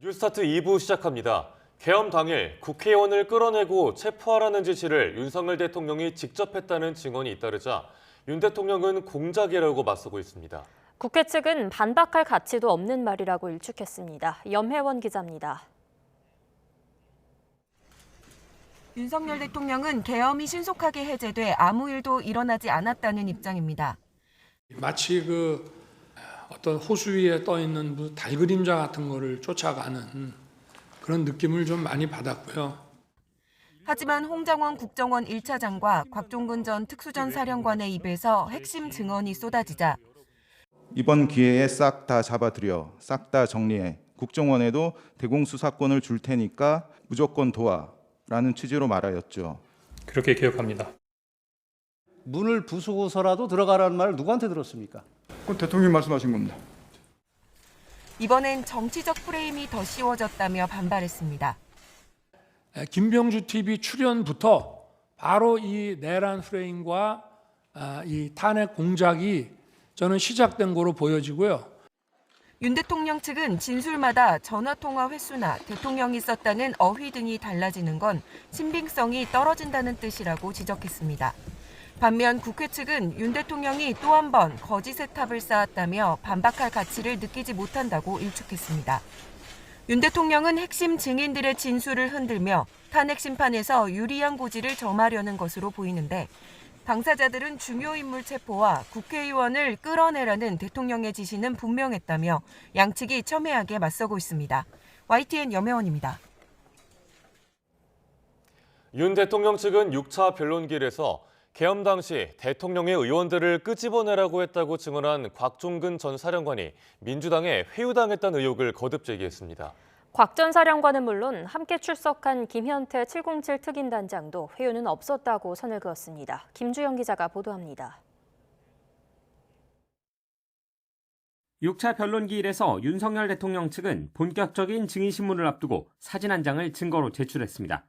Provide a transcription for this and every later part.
뉴스타트 2부 시작합니다. 계엄 당일 국회의원을 끌어내고 체포하라는 지시를 윤석열 대통령이 직접 했다는 증언이 잇따르자 윤 대통령은 공작이라고 맞서고 있습니다. 국회 측은 반박할 가치도 없는 말이라고 일축했습니다. 염혜원 기자입니다. 윤석열 대통령은 계엄이 신속하게 해제돼 아무 일도 일어나지 않았다는 입장입니다. 마치 어떤 호수 위에 떠 있는 무슨 달 그림자 같은 거를 쫓아가는 그런 느낌을 좀 많이 받았고요. 하지만 홍장원 국정원 1차장과 곽종근 전 특수전 사령관의 입에서 핵심 증언이 쏟아지자 이번 기회에 싹 다 잡아들여, 싹 다 정리해. 국정원에도 대공수사권을 줄 테니까 무조건 도와라는 취지로 말하였죠. 그렇게 기억합니다. 문을 부수고서라도 들어가라는 말을 누구한테 들었습니까? 그건 대통령이 말씀하신 겁니다. 이번엔 정치적 프레임이 더 씌워졌다며 반발했습니다. 김병주 TV 출연부터 바로 이 내란 프레임과 이 탄핵 공작이 저는 시작된 거로 보여지고요. 윤 대통령 측은 진술마다 전화통화 횟수나 대통령이 썼다는 어휘 등이 달라지는 건 신빙성이 떨어진다는 뜻이라고 지적했습니다. 반면 국회 측은 윤 대통령이 또 한 번 거짓의 탑을 쌓았다며 반박할 가치를 느끼지 못한다고 일축했습니다. 윤 대통령은 핵심 증인들의 진술을 흔들며 탄핵 심판에서 유리한 고지를 점하려는 것으로 보이는데 당사자들은 중요 인물 체포와 국회의원을 끌어내라는 대통령의 지시는 분명했다며 양측이 첨예하게 맞서고 있습니다. YTN 염혜원입니다. 윤 대통령 측은 6차 변론길에서 계엄 당시 대통령의 의원들을 끄집어내라고 했다고 증언한 곽종근 전 사령관이 민주당에 회유당했다는 의혹을 거듭 제기했습니다. 곽 전 사령관은 물론 함께 출석한 김현태 707 특임단장도 회유는 없었다고 선을 그었습니다. 김주영 기자가 보도합니다. 6차 변론기일에서 윤석열 대통령 측은 본격적인 증인신문을 앞두고 사진 한 장을 증거로 제출했습니다.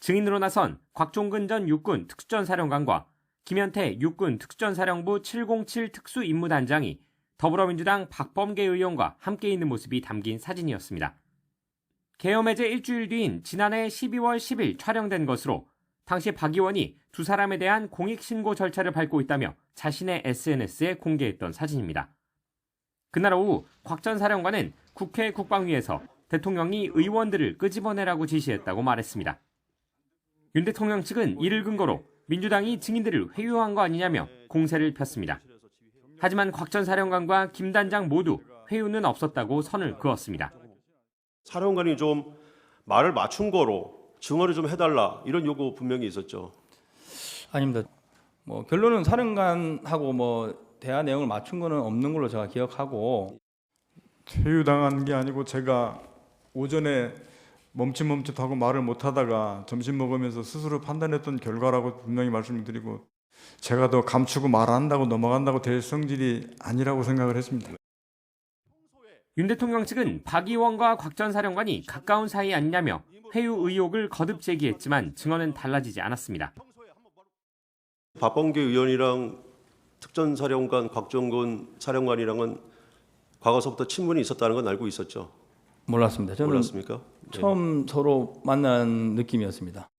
증인으로 나선 곽종근 전 육군 특수전 사령관과 김현태 육군 특수전사령부 707 특수임무단장이 더불어민주당 박범계 의원과 함께 있는 모습이 담긴 사진이었습니다. 계엄 해제 일주일 뒤인 지난해 12월 10일 촬영된 것으로 당시 박 의원이 두 사람에 대한 공익신고 절차를 밟고 있다며 자신의 SNS에 공개했던 사진입니다. 그날 오후 곽 전 사령관은 국회 국방위에서 대통령이 의원들을 끄집어내라고 지시했다고 말했습니다. 윤 대통령 측은 이를 근거로 민주당이 증인들을 회유한 거 아니냐며 공세를 폈습니다. 하지만 곽 전 사령관과 김 단장 모두 회유는 없었다고 선을 그었습니다. 사령관이 좀 말을 맞춘 거로 증언을 좀 해달라 이런 요구 분명히 있었죠. 아닙니다. 결론은 사령관하고 대화 내용을 맞춘 거는 없는 걸로 제가 기억하고 회유당한 게 아니고 제가 오전에 멈칫멈칫하고 말을 못하다가 점심 먹으면서 스스로 판단했던 결과라고 분명히 말씀을 드리고 제가 더 감추고 말 안 한다고 넘어간다고 될 성질이 아니라고 생각을 했습니다. 윤 대통령 측은 박 의원과 곽 전 사령관이 가까운 사이 아니냐며 회유 의혹을 거듭 제기했지만 증언은 달라지지 않았습니다. 박범계 의원이랑 특전사령관 곽종근 사령관이랑은 과거서부터 친분이 있었다는 건 알고 있었죠? 몰랐습니다. 저는 몰랐습니까? 처음 서로 만난 느낌이었습니다.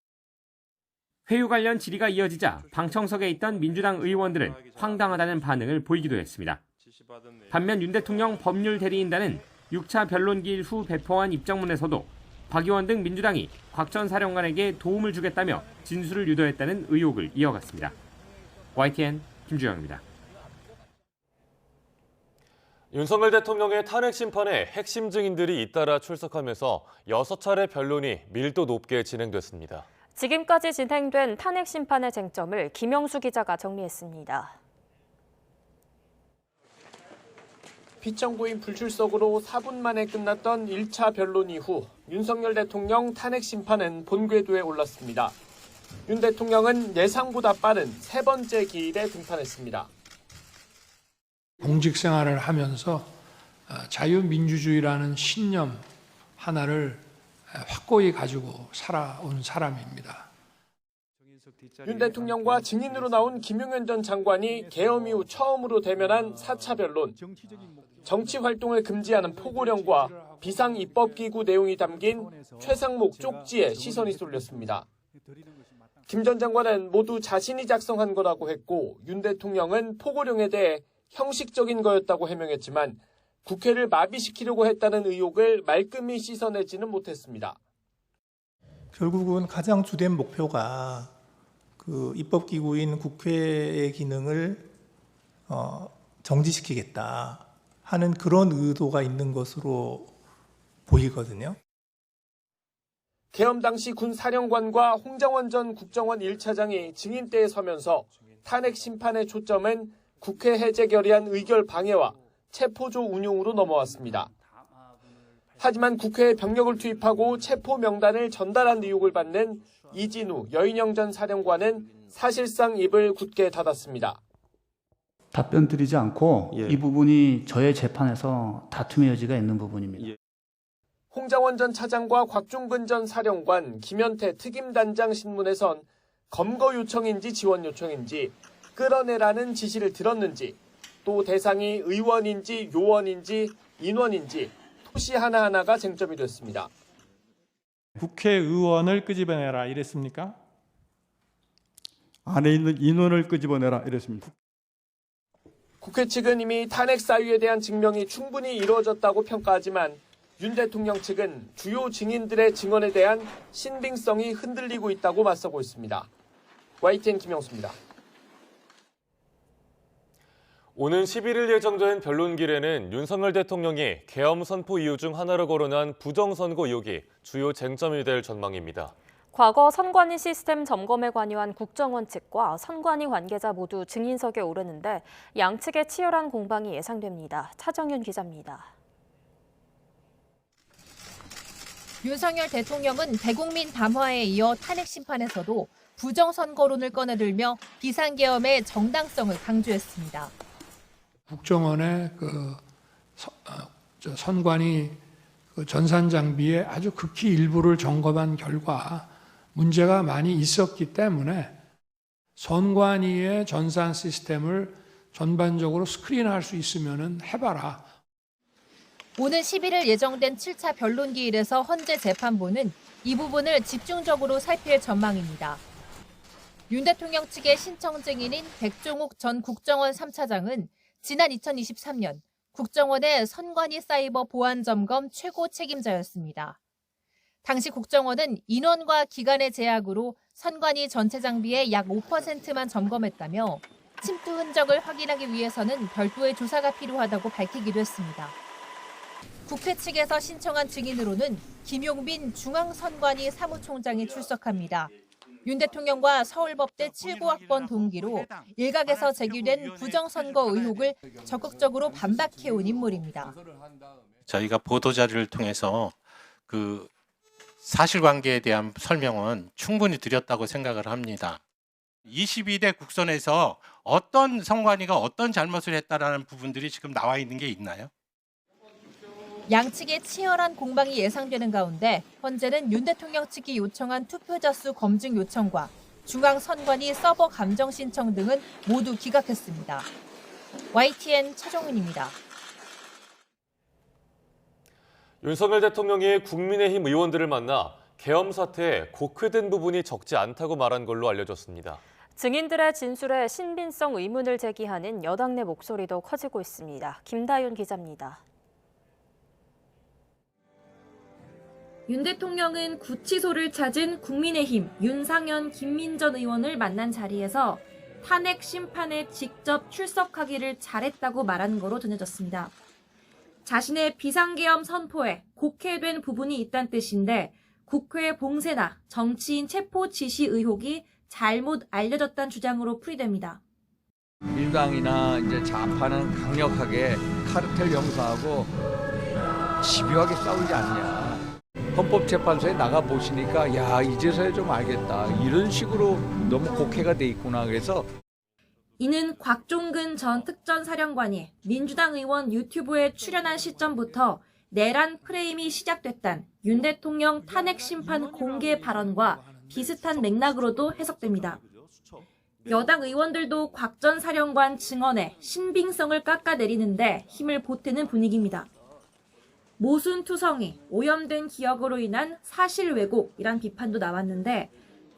회유 관련 질의가 이어지자 방청석에 있던 민주당 의원들은 황당하다는 반응을 보이기도 했습니다. 반면 윤 대통령 법률 대리인단은 6차 변론기일 후 배포한 입장문에서도 박 의원 등 민주당이 곽 전 사령관에게 도움을 주겠다며 진술을 유도했다는 의혹을 이어갔습니다. YTN 김주영입니다. 윤석열 대통령의 탄핵 심판에 핵심 증인들이 잇따라 출석하면서 6차례 변론이 밀도 높게 진행됐습니다. 지금까지 진행된 탄핵 심판의 쟁점을 김영수 기자가 정리했습니다. 피청구인 불출석으로 4분 만에 끝났던 1차 변론 이후 윤석열 대통령 탄핵 심판은 본궤도에 올랐습니다. 윤 대통령은 예상보다 빠른 세 번째 기일에 등판했습니다. 공직 생활을 하면서 자유민주주의라는 신념 하나를 확고히 가지고 살아온 사람입니다. 윤 대통령과 증인으로 나온 김용현 전 장관이 계엄 이후 처음으로 대면한 4차 변론. 정치 활동을 금지하는 포고령과 비상입법기구 내용이 담긴 최상목 쪽지에 시선이 쏠렸습니다. 김 전 장관은 모두 자신이 작성한 거라고 했고 윤 대통령은 포고령에 대해 형식적인 거였다고 해명했지만 국회를 마비시키려고 했다는 의혹을 말끔히 씻어내지는 못했습니다. 결국은 가장 주된 목표가 그 입법기구인 국회의 기능을 정지시키겠다 하는 그런 의도가 있는 것으로 보이거든요. 계엄 당시 군 사령관과 홍장원 전 국정원 1차장이 증인대에 서면서 탄핵 심판의 초점은 국회 해제 결의안 의결 방해와 체포조 운용으로 넘어왔습니다. 하지만 국회에 병력을 투입하고 체포 명단을 전달한 의혹을 받는 이진우 여인영 전 사령관은 사실상 입을 굳게 닫았습니다. 답변 드리지 않고 이 부분이 저의 재판에서 다툼의 여지가 있는 부분입니다. 홍장원 전 차장과 곽종근 전 사령관, 김현태 특임단장 신문에선 검거 요청인지 지원 요청인지 끌어내라는 지시를 들었는지 또 대상이 의원인지 요원인지 인원인지 토시 하나하나가 쟁점이 됐습니다. 국회의원을 끄집어내라 이랬습니까? 안에 있는 인원을 끄집어내라 이랬습니다. 국회 측은 이미 탄핵 사유에 대한 증명이 충분히 이루어졌다고 평가하지만 윤 대통령 측은 주요 증인들의 증언에 대한 신빙성이 흔들리고 있다고 맞서고 있습니다. YTN 김영수입니다. 오는 11일 예정된 변론길에는 윤석열 대통령이 계엄 선포 이유 중 하나로 거론한 부정선거 의혹이 주요 쟁점이 될 전망입니다. 과거 선관위 시스템 점검에 관여한 국정원 측과 선관위 관계자 모두 증인석에 오르는데 양측의 치열한 공방이 예상됩니다. 차정윤 기자입니다. 윤석열 대통령은 대국민 담화에 이어 탄핵 심판에서도 부정선거론을 꺼내들며 비상계엄의 정당성을 강조했습니다. 국정원의 선관위 전산 장비의 아주 극히 일부를 점검한 결과 문제가 많이 있었기 때문에 선관위의 전산 시스템을 전반적으로 스크린할 수 있으면 해봐라. 오는 11일 예정된 7차 변론기일에서 헌재 재판부는 이 부분을 집중적으로 살필 전망입니다. 윤 대통령 측의 신청 증인인 백종욱 전 국정원 3차장은 지난 2023년 국정원의 선관위 사이버 보안 점검 최고 책임자였습니다. 당시 국정원은 인원과 기간의 제약으로 선관위 전체 장비의 약 5%만 점검했다며 침투 흔적을 확인하기 위해서는 별도의 조사가 필요하다고 밝히기도 했습니다. 국회 측에서 신청한 증인으로는 김용빈 중앙선관위 사무총장이 출석합니다. 윤 대통령과 서울법대 79학번 동기로 일각에서 제기된 부정선거 의혹을 적극적으로 반박해온 인물입니다. 저희가 보도자료를 통해서 그 사실관계에 대한 설명은 충분히 드렸다고 생각을 합니다. 22대 국선에서 어떤 선관위가 어떤 잘못을 했다라는 부분들이 지금 나와 있는 게 있나요? 양측의 치열한 공방이 예상되는 가운데 헌재는 윤 대통령 측이 요청한 투표자 수 검증 요청과 중앙선관위 서버 감정 신청 등은 모두 기각했습니다. YTN 차정은입니다. 윤석열 대통령이 국민의힘 의원들을 만나 계엄 사태에 곡해된 부분이 적지 않다고 말한 걸로 알려졌습니다. 증인들의 진술에 신빙성 의문을 제기하는 여당 내 목소리도 커지고 있습니다. 김다윤 기자입니다. 윤 대통령은 구치소를 찾은 국민의힘 윤상현, 김민전 의원을 만난 자리에서 탄핵 심판에 직접 출석하기를 잘했다고 말한 거로 전해졌습니다. 자신의 비상계엄 선포에 곡해된 부분이 있다는 뜻인데 국회 봉쇄나 정치인 체포 지시 의혹이 잘못 알려졌다는 주장으로 풀이됩니다. 민주당이나 이제 좌파는 강력하게 카르텔 형사하고 집요하게 싸우지 않냐. 헌법재판소에 나가 보시니까 야 이제서야 좀 알겠다. 이런 식으로 너무 곡해가 돼 있구나. 그래서 이는 곽종근 전 특전사령관이 민주당 의원 유튜브에 출연한 시점부터 내란 프레임이 시작됐단 윤 대통령 탄핵 심판 공개 발언과 비슷한 맥락으로도 해석됩니다. 여당 의원들도 곽 전 사령관 증언에 신빙성을 깎아내리는데 힘을 보태는 분위기입니다. 모순투성이, 오염된 기억으로 인한 사실 왜곡이란 비판도 나왔는데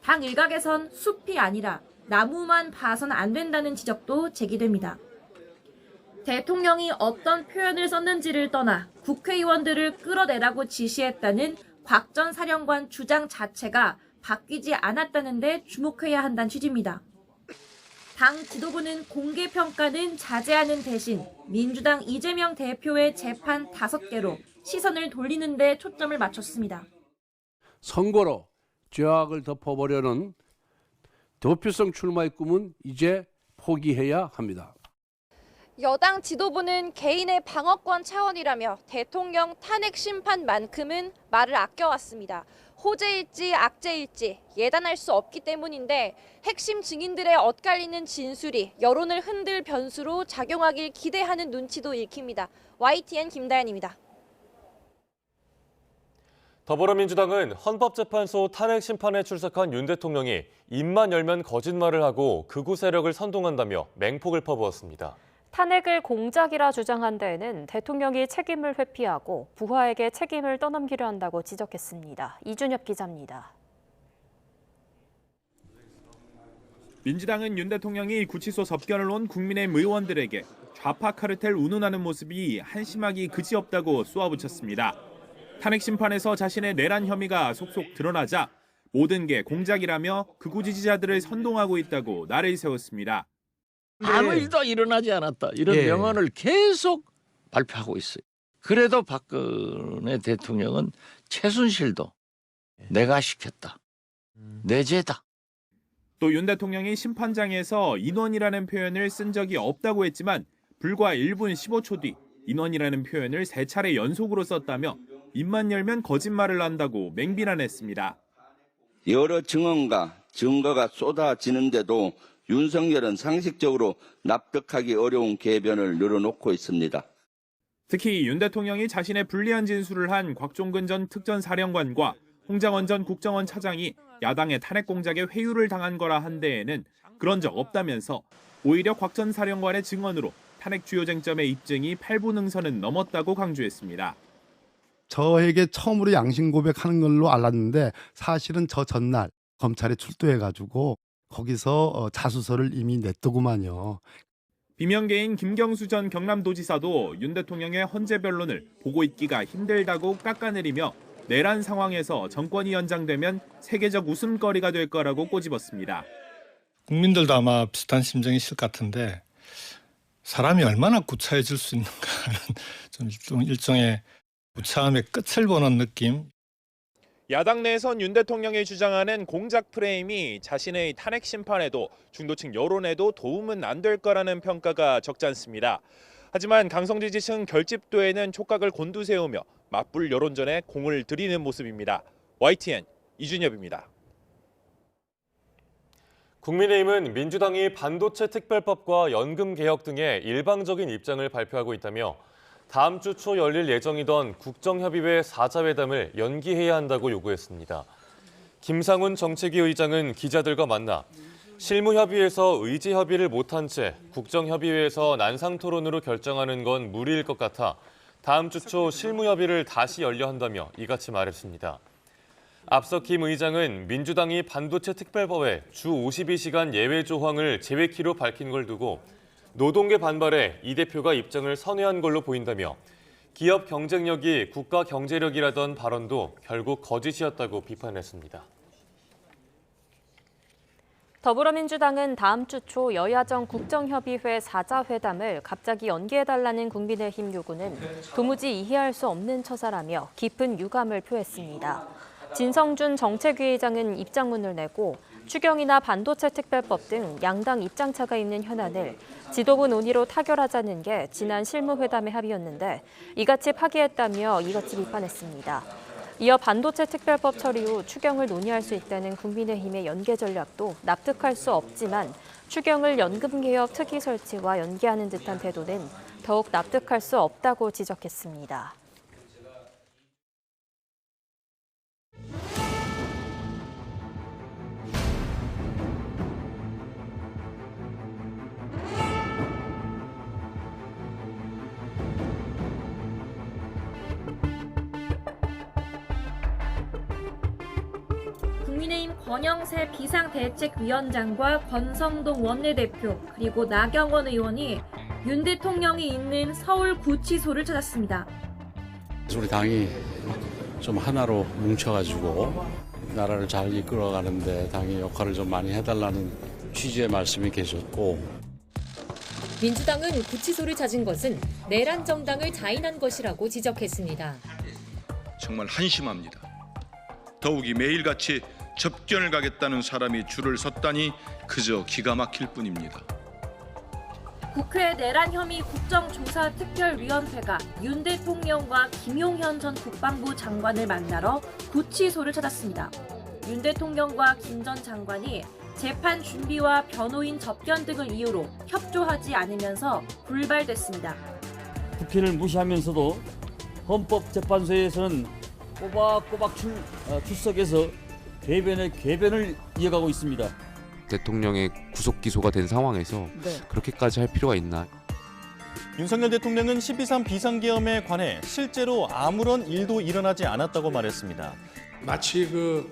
당 일각에선 숲이 아니라 나무만 봐선 안 된다는 지적도 제기됩니다. 대통령이 어떤 표현을 썼는지를 떠나 국회의원들을 끌어내라고 지시했다는 곽 전 사령관 주장 자체가 바뀌지 않았다는 데 주목해야 한다는 취지입니다. 당 지도부는 공개 평가는 자제하는 대신 민주당 이재명 대표의 재판 5개로 시선을 돌리는 데 초점을 맞췄습니다. 선거로 죄악을 덮어보려는 대표성 출마의 꿈은 이제 포기해야 합니다. 여당 지도부는 개인의 방어권 차원이라며 대통령 탄핵 심판만큼은 말을 아껴왔습니다. 호재일지 악재일지 예단할 수 없기 때문인데 핵심 증인들의 엇갈리는 진술이 여론을 흔들 변수로 작용하길 기대하는 눈치도 읽힙니다. YTN 김다연입니다. 더불어민주당은 헌법재판소 탄핵 심판에 출석한 윤 대통령이 입만 열면 거짓말을 하고 극우 세력을 선동한다며 맹폭을 퍼부었습니다. 탄핵을 공작이라 주장한 데에는 대통령이 책임을 회피하고 부하에게 책임을 떠넘기려 한다고 지적했습니다. 이준엽 기자입니다. 민주당은 윤 대통령이 구치소 접견을 온 국민의힘 의원들에게 좌파 카르텔 운운하는 모습이 한심하기 그지없다고 쏘아붙였습니다. 탄핵 심판에서 자신의 내란 혐의가 속속 드러나자 모든 게 공작이라며 극우 지지자들을 선동하고 있다고 날을 세웠습니다. 아무 일도 일어나지 않았다. 이런 명언을 계속 발표하고 있어요. 그래도 박근혜 대통령은 최순실도 내가 시켰다. 내 죄다. 또 윤 대통령이 심판장에서 인원이라는 표현을 쓴 적이 없다고 했지만 불과 1분 15초 뒤 인원이라는 표현을 3차례 연속으로 썼다며 입만 열면 거짓말을 한다고 맹비난했습니다. 여러 증언과 증거가 쏟아지는데도 윤석열은 상식적으로 납득하기 어려운 궤변을 늘어놓고 있습니다. 특히 윤 대통령이 자신의 불리한 진술을 한 곽종근 전 특전사령관과 홍장원 전 국정원 차장이 야당의 탄핵 공작에 회유를 당한 거라 한 데에는 그런 적 없다면서 오히려 곽 전 사령관의 증언으로 탄핵 주요 쟁점의 입증이 8분 응선은 넘었다고 강조했습니다. 저에게 처음으로 양심 고백하는 걸로 알았는데 사실은 저 전날 검찰에 출두해가지고 거기서 자수서를 이미 냈더구만요. 비명계인 김경수 전 경남도지사도 윤 대통령의 헌재 변론을 보고 있기가 힘들다고 깎아내리며 내란 상황에서 정권이 연장되면 세계적 웃음거리가 될 거라고 꼬집었습니다. 국민들도 아마 비슷한 심정이실 것 같은데 사람이 얼마나 구차해질 수 있는가는 좀 일종의 구차함의 끝을 보는 느낌. 야당 내에선 윤 대통령이 주장하는 공작 프레임이 자신의 탄핵 심판에도 중도층 여론에도 도움은 안 될 거라는 평가가 적지 않습니다. 하지만 강성 지지층 결집도에는 촉각을 곤두세우며 맞불 여론전에 공을 들이는 모습입니다. YTN 이준엽입니다. 국민의힘은 민주당이 반도체 특별법과 연금 개혁 등의 일방적인 입장을 발표하고 있다며 다음 주 초 열릴 예정이던 국정협의회 4자회담을 연기해야 한다고 요구했습니다. 김상훈 정책위 의장은 기자들과 만나 실무협의에서 의지협의를 못한 채 국정협의회에서 난상토론으로 결정하는 건 무리일 것 같아 다음 주 초 실무협의를 다시 열려 한다며 이같이 말했습니다. 앞서 김 의장은 민주당이 반도체 특별법에 주 52시간 예외 조항을 제외키로 밝힌 걸 두고 노동계 반발에 이 대표가 입장을 선회한 걸로 보인다며 기업 경쟁력이 국가 경제력이라던 발언도 결국 거짓이었다고 비판했습니다. 더불어민주당은 다음 주 초 여야정 국정협의회 4자회담을 갑자기 연기해달라는 국민의힘 요구는 도무지 이해할 수 없는 처사라며 깊은 유감을 표했습니다. 진성준 정책위 의장은 입장문을 내고 추경이나 반도체 특별법 등 양당 입장차가 있는 현안을 지도부 논의로 타결하자는 게 지난 실무회담의 합의였는데 이같이 파기했다며 이같이 비판했습니다. 이어 반도체 특별법 처리 후 추경을 논의할 수 있다는 국민의힘의 연계 전략도 납득할 수 없지만 추경을 연금개혁 특위 설치와 연계하는 듯한 태도는 더욱 납득할 수 없다고 지적했습니다. 국민의힘 권영세 비상대책위원장과 권성동 원내대표 그리고 나경원 의원이 윤 대통령이 있는 서울 구치소를 찾았습니다. 우리 당이 좀 하나로 뭉쳐가지고 나라를 잘 이끌어가는데 당의 역할을 좀 많이 해달라는 취지의 말씀이 계셨고, 민주당은 구치소를 찾은 것은 내란 정당을 자인한 것이라고 지적했습니다. 정말 한심합니다. 더욱이 매일같이 접견을 가겠다는 사람이 줄을 섰다니 그저 기가 막힐 뿐입니다. 국회 내란 혐의 국정조사특별위원회가 윤 대통령과 김용현 전 국방부 장관을 만나러 구치소를 찾았습니다. 윤 대통령과 김 전 장관이 재판 준비와 변호인 접견 등을 이유로 협조하지 않으면서 불발됐습니다. 국회를 무시하면서도 헌법재판소에서는 꼬박꼬박 출석해서 궤변을 이어가고 있습니다. 대통령의 구속 기소가 된 상황에서 그렇게까지 할 필요가 있나? 윤석열 대통령은 12.3 비상계엄에 관해 실제로 아무런 일도 일어나지 않았다고 말했습니다. 마치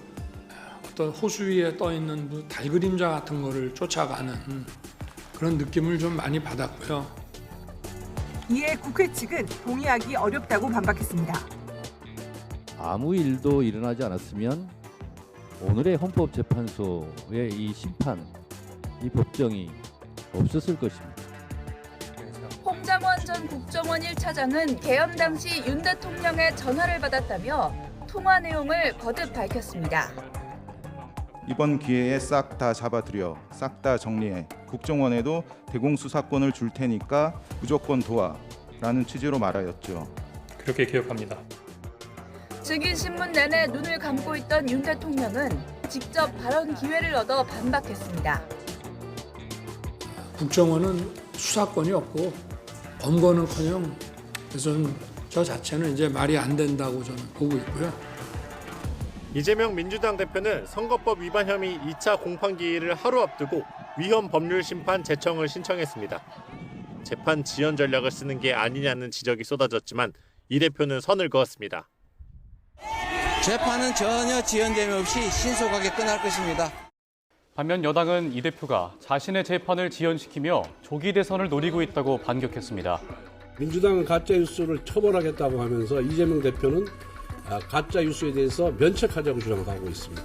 어떤 호수 위에 떠 있는 달 그림자 같은 거를 쫓아가는 그런 느낌을 좀 많이 받았고요. 이에 국회 측은 동의하기 어렵다고 반박했습니다. 아무 일도 일어나지 않았으면 오늘의 헌법재판소의 이 심판, 이 법정이 없었을 것입니다. 홍장원 전 국정원 1차장은 계엄 당시 윤 대통령의 전화를 받았다며 통화 내용을 거듭 밝혔습니다. 이번 기회에 싹 다 잡아들여 싹 다 정리해 국정원에도 대공수사권을 줄 테니까 무조건 도와 라는 취지로 말하였죠. 그렇게 기억합니다. 증인신문 내내 눈을 감고 있던 윤 대통령은 직접 발언 기회를 얻어 반박했습니다. 국정원은 수사권이 없고 검거는커녕 그래서 저 자체는 이제 말이 안 된다고 저는 보고 있고요. 이재명 민주당 대표는 선거법 위반 혐의 2차 공판기일을 하루 앞두고 위헌 법률 심판 제청을 신청했습니다. 재판 지연 전략을 쓰는 게 아니냐는 지적이 쏟아졌지만 이 대표는 선을 그었습니다. 재판은 전혀 지연됨 없이 신속하게 끝날 것입니다. 반면 여당은 이 대표가 자신의 재판을 지연시키며 조기 대선을 노리고 있다고 반격했습니다. 민주당은 가짜뉴스를 처벌하겠다고 하면서 이재명 대표는 가짜뉴스에 대해서 면책하자고 주장하고 있습니다.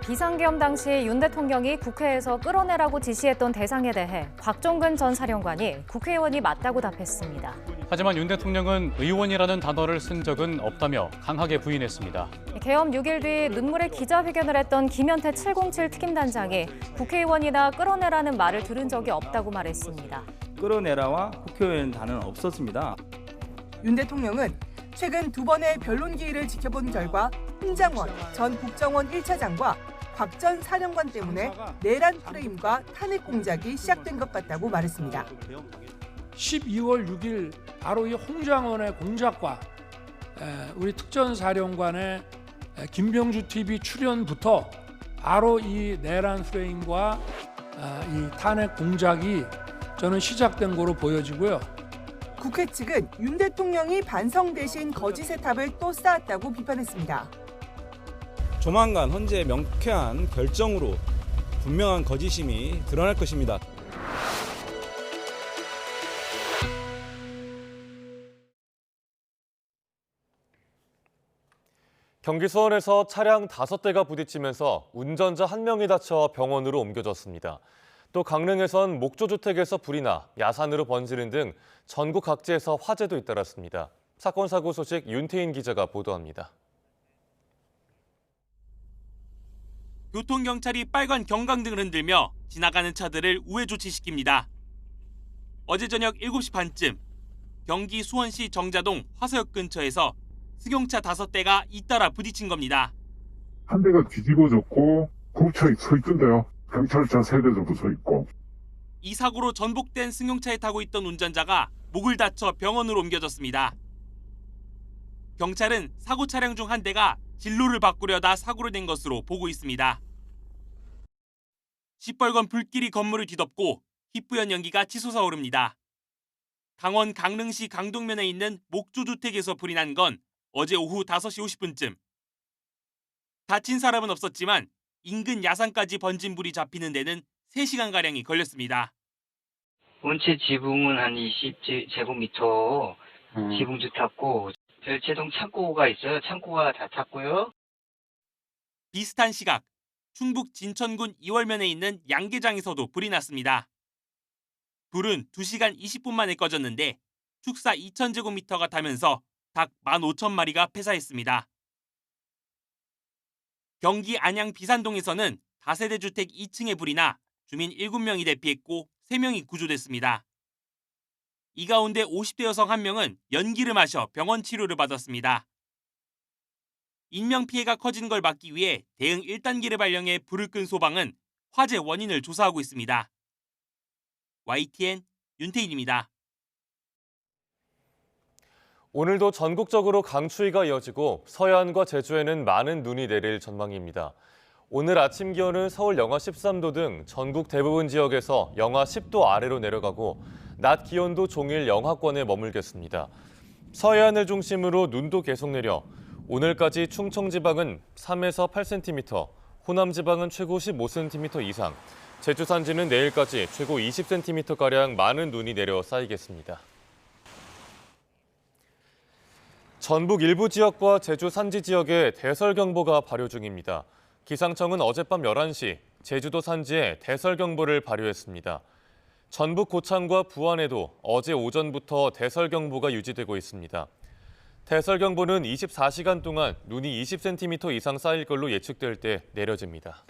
비상계엄 당시 윤 대통령이 국회에서 끌어내라고 지시했던 대상에 대해 곽종근 전 사령관이 국회의원이 맞다고 답했습니다. 하지만 윤 대통령은 의원이라는 단어를 쓴 적은 없다며 강하게 부인했습니다. 계엄 6일 뒤 눈물의 기자회견을 했던 김현태 707 특임단장이 국회의원이나 끌어내라는 말을 들은 적이 없다고 말했습니다. 끌어내라와 국회의원 단어는 없었습니다. 윤 대통령은 최근 두 번의 변론 기일을 지켜본 결과 홍장원 전 국정원 1차장과 곽 전 사령관 때문에 내란 프레임과 탄핵 공작이 시작된 것 같다고 말했습니다. 12월 6일 바로 이 홍장원의 공작과 우리 특전사령관의 김병주 TV 출연부터 바로 이 내란 프레임과 이 탄핵 공작이 저는 시작된 거로 보여지고요. 국회 측은 윤 대통령이 반성 대신 거짓의 탑을 또 쌓았다고 비판했습니다. 조만간 헌재의 명쾌한 결정으로 분명한 거짓임이 드러날 것입니다. 경기 수원에서 차량 5대가 부딪히면서 운전자 1명이 다쳐 병원으로 옮겨졌습니다. 또 강릉에선 목조주택에서 불이 나 야산으로 번지는 등 전국 각지에서 화재도 잇따랐습니다. 사건 사고 소식 윤태인 기자가 보도합니다. 교통경찰이 빨간 경광등을 흔들며 지나가는 차들을 우회 조치시킵니다. 어제 저녁 7시 반쯤 경기 수원시 정자동 화서역 근처에서 승용차 5대가 잇따라 부딪힌 겁니다. 한 대가 뒤집어졌고 굽쳐 서 있던데요. 경찰차 3대 정도 서 있고. 이 사고로 전복된 승용차에 타고 있던 운전자가 목을 다쳐 병원으로 옮겨졌습니다. 경찰은 사고 차량 중 한 대가 진로를 바꾸려다 사고를 낸 것으로 보고 있습니다. 시뻘건 불길이 건물을 뒤덮고 희뿌연 연기가 치솟아 오릅니다. 강원 강릉시 강동면에 있는 목조주택에서 불이 난 건 어제 오후 5시 50분쯤. 다친 사람은 없었지만 인근 야산까지 번진 불이 잡히는 데는 3시간가량이 걸렸습니다. 원체 지붕은 한 20제곱미터 지붕주택고 별채동 창고가 있어요. 창고가 다 탔고요. 비슷한 시각 충북 진천군 이월면에 있는 양계장에서도 불이 났습니다. 불은 2시간 20분 만에 꺼졌는데 축사 2,000제곱미터가 타면서 닭 15,000마리가 폐사했습니다. 경기 안양 비산동에서는 다세대 주택 2층에 불이 나 주민 7명이 대피했고 3명이 구조됐습니다. 이 가운데 50대 여성 1명은 연기를 마셔 병원 치료를 받았습니다. 인명피해가 커지는 걸 막기 위해 대응 1단계를 발령해 불을 끈 소방은 화재 원인을 조사하고 있습니다. YTN 윤태인입니다. 오늘도 전국적으로 강추위가 이어지고 서해안과 제주에는 많은 눈이 내릴 전망입니다. 오늘 아침 기온은 서울 영하 13도 등 전국 대부분 지역에서 영하 10도 아래로 내려가고 낮 기온도 종일 영하권에 머물겠습니다. 서해안을 중심으로 눈도 계속 내려 오늘까지 충청 지방은 3에서 8cm, 호남 지방은 최고 15cm 이상, 제주 산지는 내일까지 최고 20cm가량 많은 눈이 내려 쌓이겠습니다. 전북 일부 지역과 제주 산지 지역에 대설경보가 발효 중입니다. 기상청은 어젯밤 11시 제주도 산지에 대설경보를 발효했습니다. 전북 고창과 부안에도 어제 오전부터 대설경보가 유지되고 있습니다. 대설경보는 24시간 동안 눈이 20cm 이상 쌓일 걸로 예측될 때 내려집니다.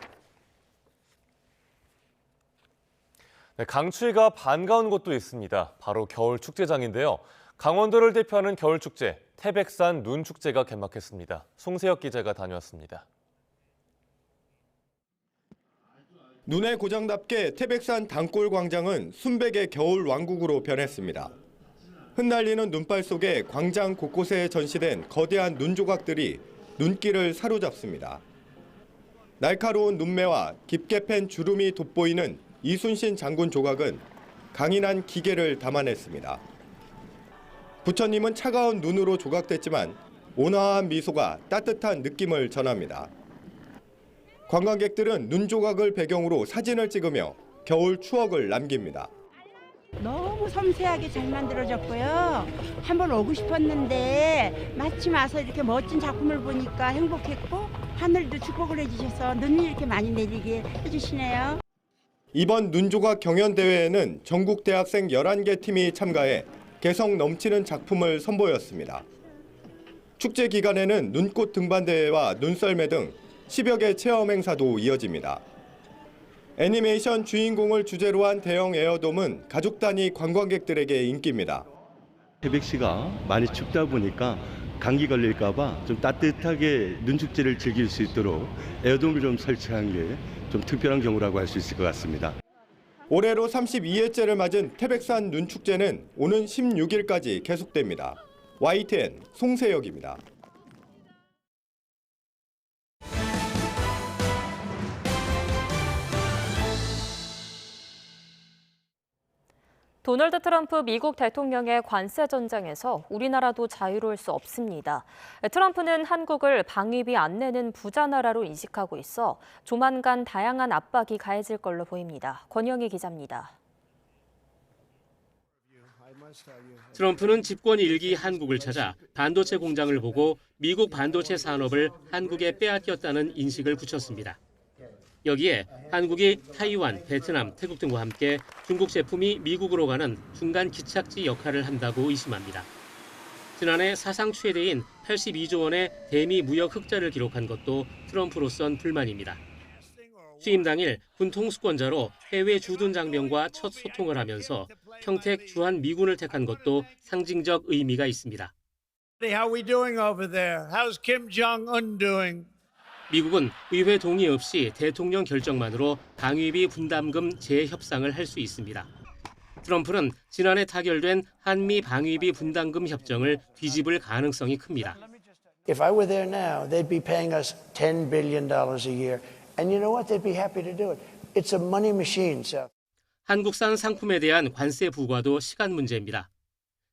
네, 강추위가 반가운 곳도 있습니다. 바로 겨울 축제장인데요. 강원도를 대표하는 겨울 축제, 태백산 눈축제가 개막했습니다. 송세혁 기자가 다녀왔습니다. 눈의 고장답게 태백산 단골 광장은 순백의 겨울 왕국으로 변했습니다. 흩날리는 눈발 속에 광장 곳곳에 전시된 거대한 눈 조각들이 눈길을 사로잡습니다. 날카로운 눈매와 깊게 팬 주름이 돋보이는 이순신 장군 조각은 강인한 기계를 담아냈습니다. 부처님은 차가운 눈으로 조각됐지만 온화한 미소가 따뜻한 느낌을 전합니다. 관광객들은 눈 조각을 배경으로 사진을 찍으며 겨울 추억을 남깁니다. 너무 섬세하게 잘 만들어졌고요. 한번 오고 싶었는데 마침 와서 이렇게 멋진 작품을 보니까 행복했고 하늘도 축복을 해주셔서 눈이 이렇게 많이 내리게 해주시네요. 이번 눈조각 경연대회에는 전국 대학생 11개 팀이 참가해 개성 넘치는 작품을 선보였습니다. 축제 기간에는 눈꽃 등반대회와 눈썰매 등 10여 개 체험 행사도 이어집니다. 애니메이션 주인공을 주제로 한 대형 에어돔은 가족 단위 관광객들에게 인기입니다. 태백시가 많이 춥다 보니까 감기 걸릴까 봐 좀 따뜻하게 눈축제를 즐길 수 있도록 에어돔을 좀 설치한 게 좀 특별한 경우라고 할 수 있을 것 같습니다. 올해로 32회째를 맞은 태백산 눈축제는 오는 16일까지 계속됩니다. YTN 송세혁입니다. 도널드 트럼프 미국 대통령의 관세 전쟁에서 우리나라도 자유로울 수 없습니다. 트럼프는 한국을 방위비 안 내는 부자 나라로 인식하고 있어 조만간 다양한 압박이 가해질 걸로 보입니다. 권영희 기자입니다. 트럼프는 집권 1기 한국을 찾아 반도체 공장을 보고 미국 반도체 산업을 한국에 빼앗겼다는 인식을 붙였습니다. 여기에 한국이 타이완, 베트남, 태국 등과 함께 중국 제품이 미국으로 가는 중간 기착지 역할을 한다고 의심합니다. 지난해 사상 최대인 82조 원의 대미 무역 흑자를 기록한 것도 트럼프로선 불만입니다. 취임 당일 군 통수권자로 해외 주둔 장병과 첫 소통을 하면서 평택 주한 미군을 택한 것도 상징적 의미가 있습니다. How we doing over there? How's Kim Jong-un doing? 미국은 의회 동의 없이 대통령 결정만으로 방위비 분담금 재협상을 할 수 있습니다. 트럼프는 지난해 타결된 한미 방위비 분담금 협정을 뒤집을 가능성이 큽니다. If I were there now, they'd be paying us $10 billion a year. And you know what? They'd be happy to do it. It's a money machine. So. 한국산 상품에 대한 관세 부과도 시간 문제입니다.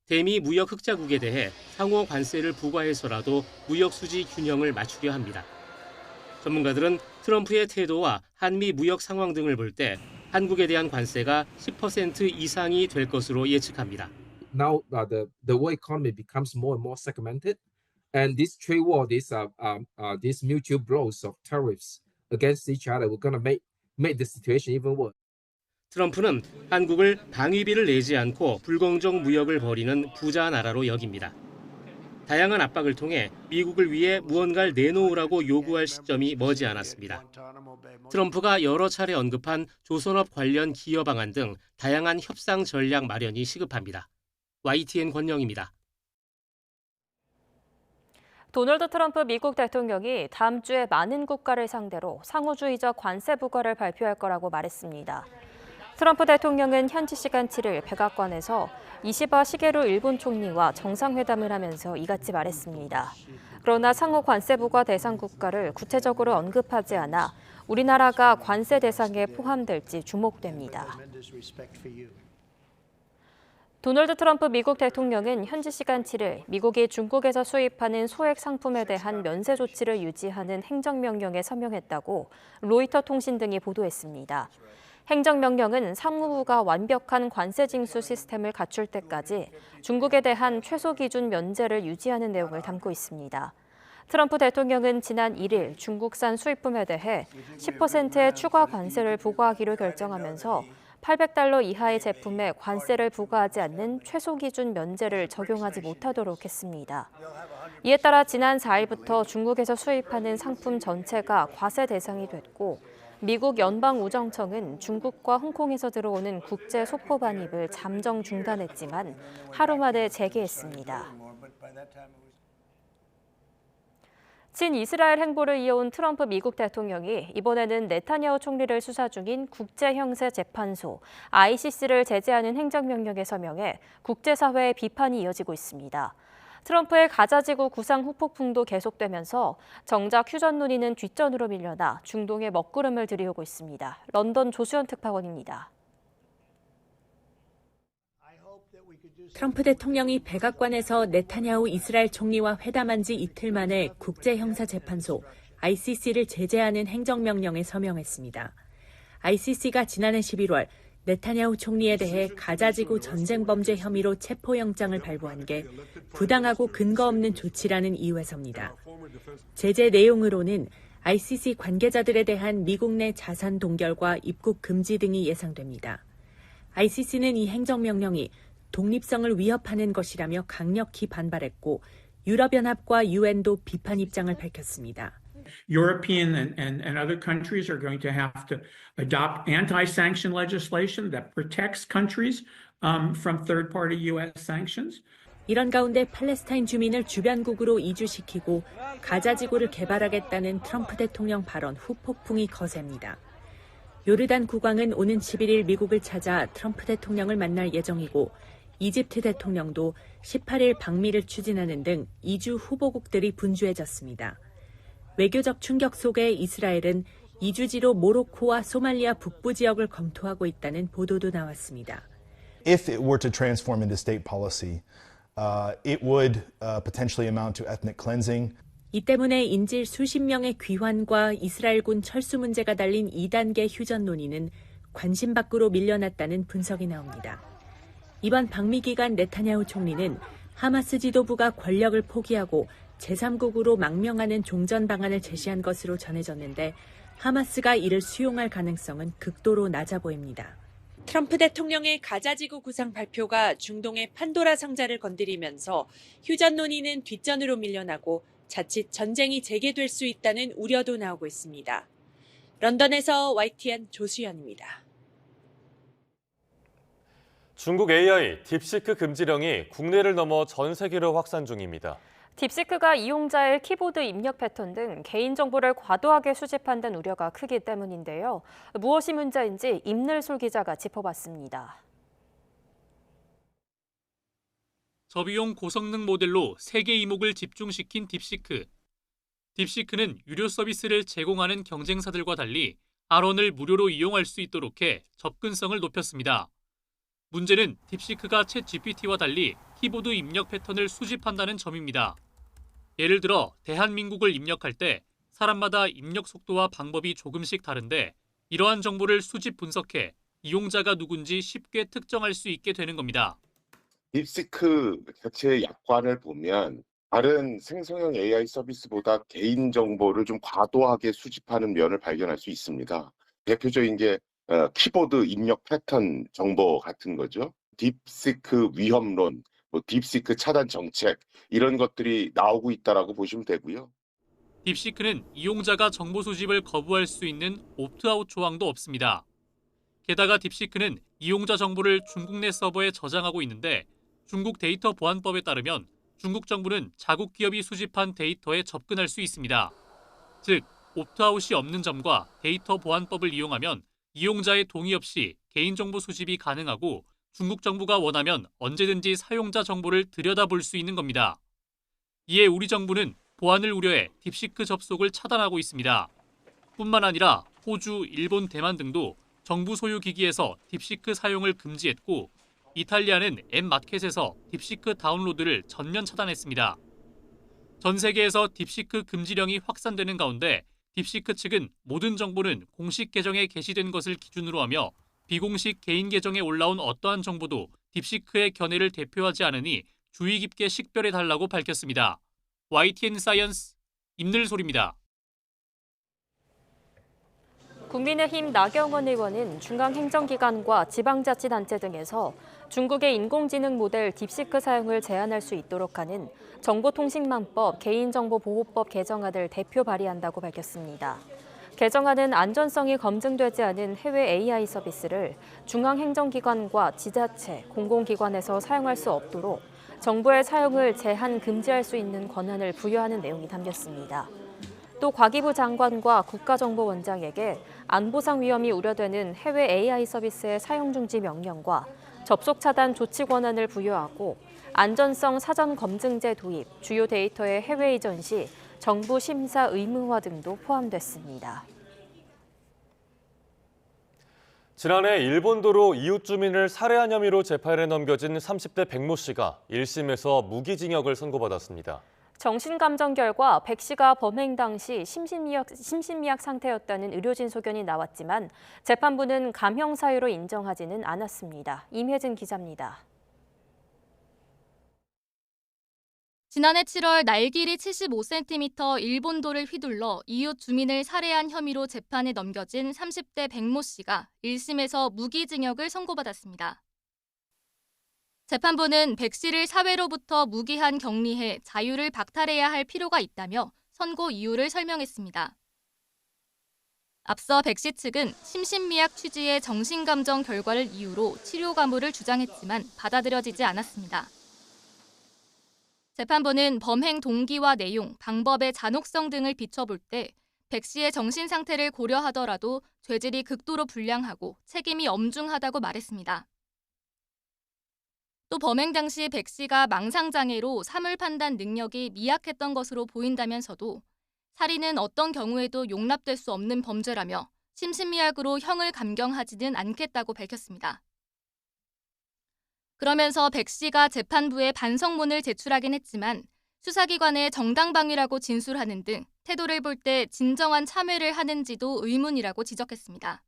대미 무역 흑자국에 대해 상호 관세를 부과해서라도 무역 수지 균형을 맞추려 합니다. 전문가들은 트럼프의 태도와 한미 무역 상황 등을 볼 때 한국에 대한 관세가 10% 이상이 될 것으로 예측합니다. Now the world economy becomes more and more segmented, and this trade war, these mutual blows of tariffs against each other, we're going to make the situation even worse. 트럼프는 한국을 방위비를 내지 않고 불공정 무역을 벌이는 부자 나라로 여깁니다. 다양한 압박을 통해 미국을 위해 무언가를 내놓으라고 요구할 시점이 머지않았습니다. 트럼프가 여러 차례 언급한 조선업 관련 기여 방안 등 다양한 협상 전략 마련이 시급합니다. YTN 권영입니다. 도널드 트럼프 미국 대통령이 다음 주에 많은 국가를 상대로 상호주의적 관세 부과를 발표할 거라고 말했습니다. 트럼프 대통령은 현지 시간 7일 백악관에서 이시바 시게루 일본 총리와 정상회담을 하면서 이같이 말했습니다. 그러나 상호 관세 부과 대상 국가를 구체적으로 언급하지 않아 우리나라가 관세 대상에 포함될지 주목됩니다. 도널드 트럼프 미국 대통령은 현지 시간 7일 미국이 중국에서 수입하는 소액 상품에 대한 면세 조치를 유지하는 행정명령에 서명했다고 로이터 통신 등이 보도했습니다. 행정명령은 상무부가 완벽한 관세 징수 시스템을 갖출 때까지 중국에 대한 최소 기준 면제를 유지하는 내용을 담고 있습니다. 트럼프 대통령은 지난 1일 중국산 수입품에 대해 10%의 추가 관세를 부과하기로 결정하면서 $800 이하의 제품에 관세를 부과하지 않는 최소 기준 면제를 적용하지 못하도록 했습니다. 이에 따라 지난 4일부터 중국에서 수입하는 상품 전체가 과세 대상이 됐고 미국 연방우정청은 중국과 홍콩에서 들어오는 국제 소포 반입을 잠정 중단했지만 하루 만에 재개했습니다. 친이스라엘 행보를 이어온 트럼프 미국 대통령이 이번에는 네타냐후 총리를 수사 중인 국제형사재판소 ICC를 제재하는 행정명령에 서명해 국제사회의 비판이 이어지고 있습니다. 트럼프의 가자지구 구상 후폭풍도 계속되면서 정작 휴전 논의는 뒷전으로 밀려나 중동에 먹구름을 들이우고 있습니다. 런던 조수연 특파원입니다. 트럼프 대통령이 백악관에서 네타냐후 이스라엘 총리와 회담한 지 이틀 만에 국제형사재판소 ICC를 제재하는 행정명령에 서명했습니다. ICC가 지난해 11월 네타냐후 총리에 대해 가자지구 전쟁 범죄 혐의로 체포영장을 발부한 게 부당하고 근거 없는 조치라는 이유에서입니다. 제재 내용으로는 ICC 관계자들에 대한 미국 내 자산 동결과 입국 금지 등이 예상됩니다. ICC는 이 행정명령이 독립성을 위협하는 것이라며 강력히 반발했고 유럽연합과 UN도 비판 입장을 밝혔습니다. European and other countries are going to have to adopt anti-sanction legislation that protects countries from third-party U.S. sanctions. 이런 가운데 팔레스타인 주민을 주변국으로 이주시키고 가자지구를 개발하겠다는 트럼프 대통령 발언 후 폭풍이 거셉니다. 요르단 국왕은 오는 11일 미국을 찾아 트럼프 대통령을 만날 예정이고 이집트 대통령도 18일 방미를 추진하는 등 이주 후보국들이 분주해졌습니다. 외교적 충격 속에 이스라엘은 이주지로 모로코와 소말리아 북부 지역을 검토하고 있다는 보도도 나왔습니다. If it were to transform into state policy, it would potentially amount to ethnic cleansing. 이 때문에 인질 수십 명의 귀환과 이스라엘군 철수 문제가 달린 2단계 휴전 논의는 관심 밖으로 밀려났다는 분석이 나옵니다. 이번 방미 기간 네타냐후 총리는 하마스 지도부가 권력을 포기하고 제3국으로 망명하는 종전 방안을 제시한 것으로 전해졌는데 하마스가 이를 수용할 가능성은 극도로 낮아 보입니다. 트럼프 대통령의 가자지구 구상 발표가 중동의 판도라 상자를 건드리면서 휴전 논의는 뒷전으로 밀려나고 자칫 전쟁이 재개될 수 있다는 우려도 나오고 있습니다. 런던에서 YTN 조수연입니다. 중국 AI 딥시크 금지령이 국내를 넘어 전 세계로 확산 중입니다. 딥시크가 이용자의 키보드 입력 패턴 등 개인정보를 과도하게 수집한다는 우려가 크기 때문인데요. 무엇이 문제인지 임늘솔 기자가 짚어봤습니다. 저비용 고성능 모델로 세계 이목을 집중시킨 딥시크. 딥시크는 유료 서비스를 제공하는 경쟁사들과 달리 R1을 무료로 이용할 수 있도록 해 접근성을 높였습니다. 문제는 딥시크가 챗GPT와 달리 키보드 입력 패턴을 수집한다는 점입니다. 예를 들어 대한민국을 입력할 때 사람마다 입력 속도와 방법이 조금씩 다른데 이러한 정보를 수집 분석해 이용자가 누군지 쉽게 특정할 수 있게 되는 겁니다. 딥시크 자체의 약관을 보면 다른 생성형 AI 서비스보다 개인정보를 좀 과도하게 수집하는 면을 발견할 수 있습니다. 대표적인 게 키보드 입력 패턴 정보 같은 거죠. 딥시크 위험론, 딥시크 차단 정책 이런 것들이 나오고 있다라고 보시면 되고요. 딥시크는 이용자가 정보 수집을 거부할 수 있는 옵트아웃 조항도 없습니다. 게다가 딥시크는 이용자 정보를 중국 내 서버에 저장하고 있는데 중국 데이터 보안법에 따르면 중국 정부는 자국 기업이 수집한 데이터에 접근할 수 있습니다. 즉, 옵트아웃이 없는 점과 데이터 보안법을 이용하면 이용자의 동의 없이 개인정보 수집이 가능하고 중국 정부가 원하면 언제든지 사용자 정보를 들여다볼 수 있는 겁니다. 이에 우리 정부는 보안을 우려해 딥시크 접속을 차단하고 있습니다. 뿐만 아니라 호주, 일본, 대만 등도 정부 소유 기기에서 딥시크 사용을 금지했고 이탈리아는 앱마켓에서 딥시크 다운로드를 전면 차단했습니다. 전 세계에서 딥시크 금지령이 확산되는 가운데 딥시크 측은 모든 정보는 공식 계정에 게시된 것을 기준으로 하며 비공식 개인 계정에 올라온 어떠한 정보도 딥시크의 견해를 대표하지 않으니 주의 깊게 식별해달라고 밝혔습니다. YTN 사이언스 임늘솔입니다. 국민의힘 나경원 의원은 중앙행정기관과 지방자치단체 등에서 중국의 인공지능 모델 딥시크 사용을 제한할 수 있도록 하는 정보통신망법 개인정보보호법 개정안을 대표 발의한다고 밝혔습니다. 개정안은 안전성이 검증되지 않은 해외 AI 서비스를 중앙행정기관과 지자체, 공공기관에서 사용할 수 없도록 정보의 사용을 제한 금지할 수 있는 권한을 부여하는 내용이 담겼습니다. 또 과기부 장관과 국가정보원장에게 안보상 위험이 우려되는 해외 AI 서비스의 사용 중지 명령과 접속 차단 조치 권한을 부여하고 안전성 사전 검증제 도입, 주요 데이터의 해외 이전 시 정부 심사 의무화 등도 포함됐습니다. 지난해 일본도로 이웃 주민을 살해한 혐의로 재판에 넘겨진 30대 백모 씨가 1심에서 무기징역을 선고받았습니다. 정신감정 결과 백 씨가 범행 당시 심신미약 상태였다는 의료진 소견이 나왔지만 재판부는 감형 사유로 인정하지는 않았습니다. 임혜진 기자입니다. 지난해 7월 날 길이 75cm 일본도를 휘둘러 이웃 주민을 살해한 혐의로 재판에 넘겨진 30대 백모 씨가 1심에서 무기징역을 선고받았습니다. 재판부는 백 씨를 사회로부터 무기한 격리해 자유를 박탈해야 할 필요가 있다며 선고 이유를 설명했습니다. 앞서 백 씨 측은 심신미약 취지의 정신감정 결과를 이유로 치료 가물을 주장했지만 받아들여지지 않았습니다. 재판부는 범행 동기와 내용, 방법의 잔혹성 등을 비춰볼 때 백 씨의 정신 상태를 고려하더라도 죄질이 극도로 불량하고 책임이 엄중하다고 말했습니다. 또 범행 당시 백 씨가 망상장애로 사물 판단 능력이 미약했던 것으로 보인다면서도 살인은 어떤 경우에도 용납될 수 없는 범죄라며 심신미약으로 형을 감경하지는 않겠다고 밝혔습니다. 그러면서 백 씨가 재판부에 반성문을 제출하긴 했지만 수사기관의 정당방위라고 진술하는 등 태도를 볼 때 진정한 참회를 하는지도 의문이라고 지적했습니다.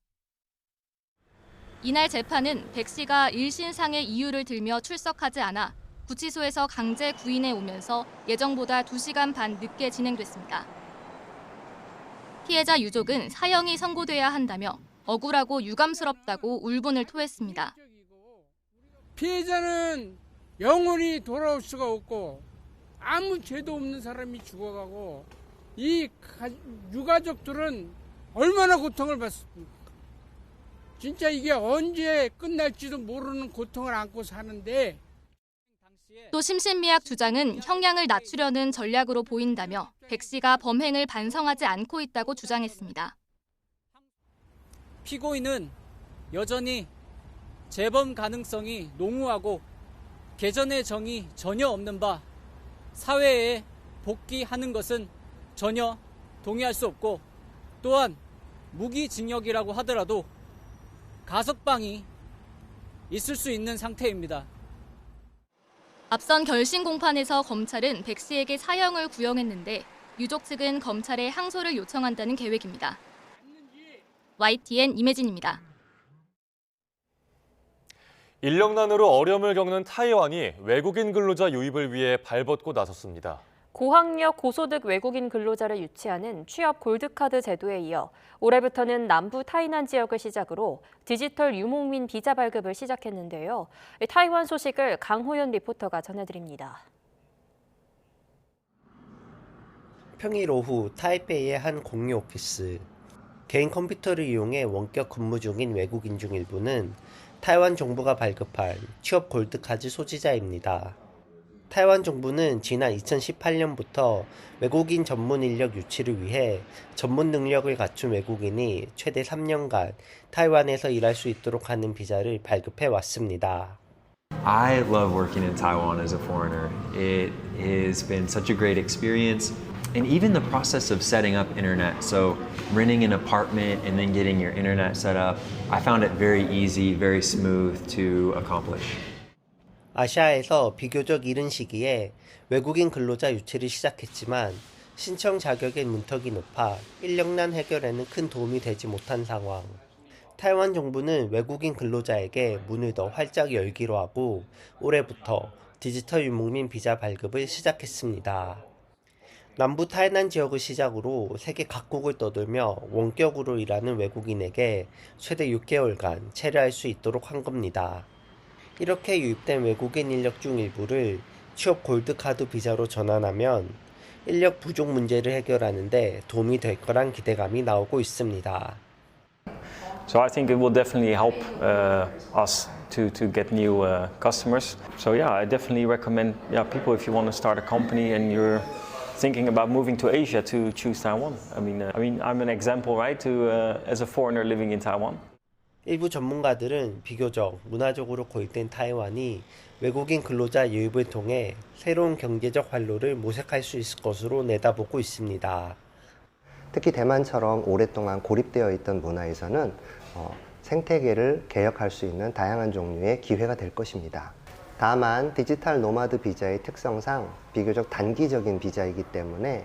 이날 재판은 백 씨가 1신상의 이유를 들며 출석하지 않아 구치소에서 강제 구인해 오면서 예정보다 2시간 반 늦게 진행됐습니다. 피해자 유족은 사형이 선고돼야 한다며 억울하고 유감스럽다고 울분을 토했습니다. 피해자는 영원히 돌아올 수가 없고 아무 죄도 없는 사람이 죽어가고 이 유가족들은 얼마나 고통을 받습니까? 진짜 이게 언제 끝날지도 모르는 고통을 안고 사는데 또 심신미약 주장은 형량을 낮추려는 전략으로 보인다며 백 씨가 범행을 반성하지 않고 있다고 주장했습니다. 피고인은 여전히 재범 가능성이 농후하고 개전의 정이 전혀 없는 바 사회에 복귀하는 것은 전혀 동의할 수 없고 또한 무기징역이라고 하더라도 가석방이 있을 수 있는 상태입니다. 앞선 결심 공판에서 검찰은 백 씨에게 사형을 구형했는데 유족 측은 검찰에 항소를 요청한다는 계획입니다. YTN 임혜진입니다. 인력난으로 어려움을 겪는 타이완이 외국인 근로자 유입을 위해 발벗고 나섰습니다. 고학력 고소득 외국인 근로자를 유치하는 취업 골드카드 제도에 이어 올해부터는 남부 타이난 지역을 시작으로 디지털 유목민 비자 발급을 시작했는데요. 타이완 소식을 강호연 리포터가 전해드립니다. 평일 오후 타이페이의 한 공유 오피스. 개인 컴퓨터를 이용해 원격 근무 중인 외국인 중 일부는 타이완 정부가 발급한 취업 골드카드 소지자입니다. 타이완 정부는 지난 2018년부터 외국인 전문 인력 유치를 위해 전문 능력을 갖춘 외국인이 최대 3년간 타이완에서 일할 수 있도록 하는 비자를 발급해 왔습니다. I love working in Taiwan as a foreigner. It has been such a great experience. And even the process of setting up internet, so renting an apartment and then getting your internet set up, I found it very easy, very smooth to accomplish. 아시아에서 비교적 이른 시기에 외국인 근로자 유치를 시작했지만 신청 자격의 문턱이 높아 인력난 해결에는 큰 도움이 되지 못한 상황. 타이완 정부는 외국인 근로자에게 문을 더 활짝 열기로 하고 올해부터 디지털 유목민 비자 발급을 시작했습니다. 남부 타이난 지역을 시작으로 세계 각국을 떠돌며 원격으로 일하는 외국인에게 최대 6개월간 체류할 수 있도록 한 겁니다. 이렇게 유입된 외국인 인력 중 일부를 취업 골드카드 비자로 전환하면 인력 부족 문제를 해결하는 데 도움이 될 거란 기대감이 나오고 있습니다. So I think it will definitely help us to get new customers. So yeah, I definitely recommend people if you want to start a company and you're thinking about moving to Asia to choose Taiwan. I mean I'm an example, right? As a foreigner living in Taiwan. 일부 전문가들은 비교적 문화적으로 고립된 타이완이 외국인 근로자 유입을 통해 새로운 경제적 활로를 모색할 수 있을 것으로 내다보고 있습니다. 특히 대만처럼 오랫동안 고립되어 있던 문화에서는 생태계를 개혁할 수 있는 다양한 종류의 기회가 될 것입니다. 다만 디지털 노마드 비자의 특성상 비교적 단기적인 비자이기 때문에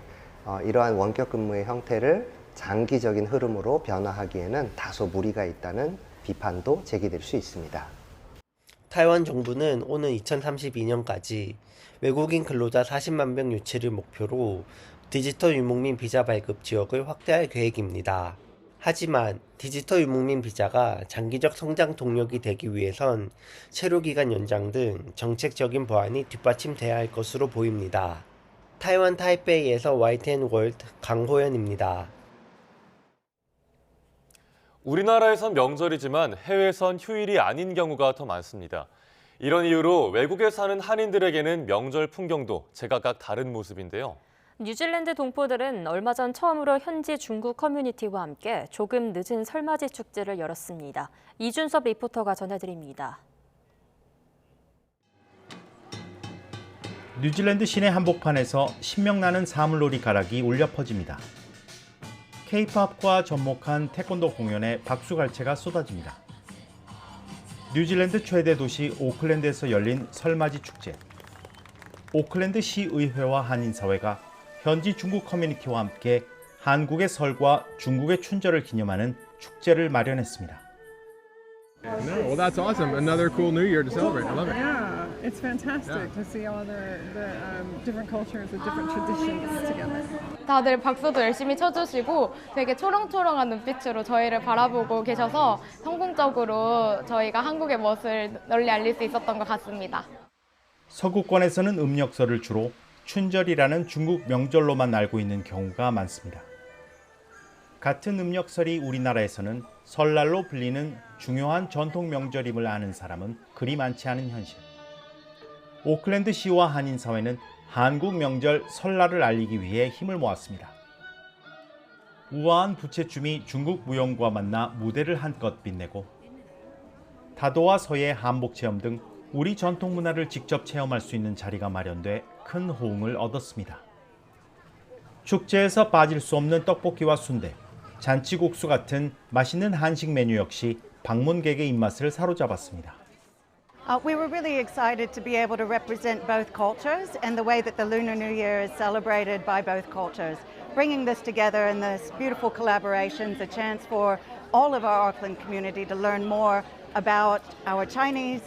이러한 원격 근무의 형태를 장기적인 흐름으로 변화하기에는 다소 무리가 있다는 비판도 제기될 수 있습니다. 타이완 정부는 오는 2032년까지 외국인 근로자 40만 명 유치를 목표로 디지털 유목민 비자 발급 지역을 확대할 계획입니다. 하지만 디지털 유목민 비자가 장기적 성장 동력이 되기 위해선 체류기간 연장 등 정책적인 보완이 뒷받침돼야 할 것으로 보입니다. 타이완 타이페이에서 YTN 월드 강호연입니다. 우리나라에선 명절이지만 해외선 휴일이 아닌 경우가 더 많습니다. 이런 이유로 외국에 사는 한인들에게는 명절 풍경도 제각각 다른 모습인데요. 뉴질랜드 동포들은 얼마 전 처음으로 현지 중국 커뮤니티와 함께 조금 늦은 설맞이 축제를 열었습니다. 이준섭 리포터가 전해드립니다. 뉴질랜드 시내 한복판에서 신명나는 사물놀이 가락이 울려 퍼집니다. K-팝과 접목한 태권도 공연에 박수갈채가 쏟아집니다. 뉴질랜드 최대 도시 오클랜드에서 열린 설맞이 축제. 오클랜드 시의회와 한인사회가 현지 중국 커뮤니티와 함께 한국의 설과 중국의 춘절을 기념하는 축제를 마련했습니다. Well, that's awesome. Another cool New Year to celebrate. I love it. Yeah, it's fantastic to see all the different cultures, the different traditions together. 다들 박수도 열심히 쳐주시고 되게 초롱초롱한 눈빛으로 저희를 바라보고 계셔서 성공적으로 저희가 한국의 멋을 널리 알릴 수 있었던 것 같습니다. 서구권에서는 음력설을 주로 춘절이라는 중국 명절로만 알고 있는 경우가 많습니다. 같은 음력설이 우리나라에서는 설날로 불리는 중요한 전통 명절임을 아는 사람은 그리 많지 않은 현실. 오클랜드시와 한인사회는 한국 명절 설날을 알리기 위해 힘을 모았습니다. 우아한 부채춤이 중국 무용과 만나 무대를 한껏 빛내고 다도와 서예 한복 체험 등 우리 전통 문화를 직접 체험할 수 있는 자리가 마련돼 큰 호응을 얻었습니다. 축제에서 빠질 수 없는 떡볶이와 순대, 잔치국수 같은 맛있는 한식 메뉴 역시 방문객의 입맛을 사로잡았습니다. We were really excited to be able to represent both cultures and the way that the Lunar New Year is celebrated by both cultures. Bringing this together in this beautiful collaboration is a chance for all of our Auckland community to learn more about our Chinese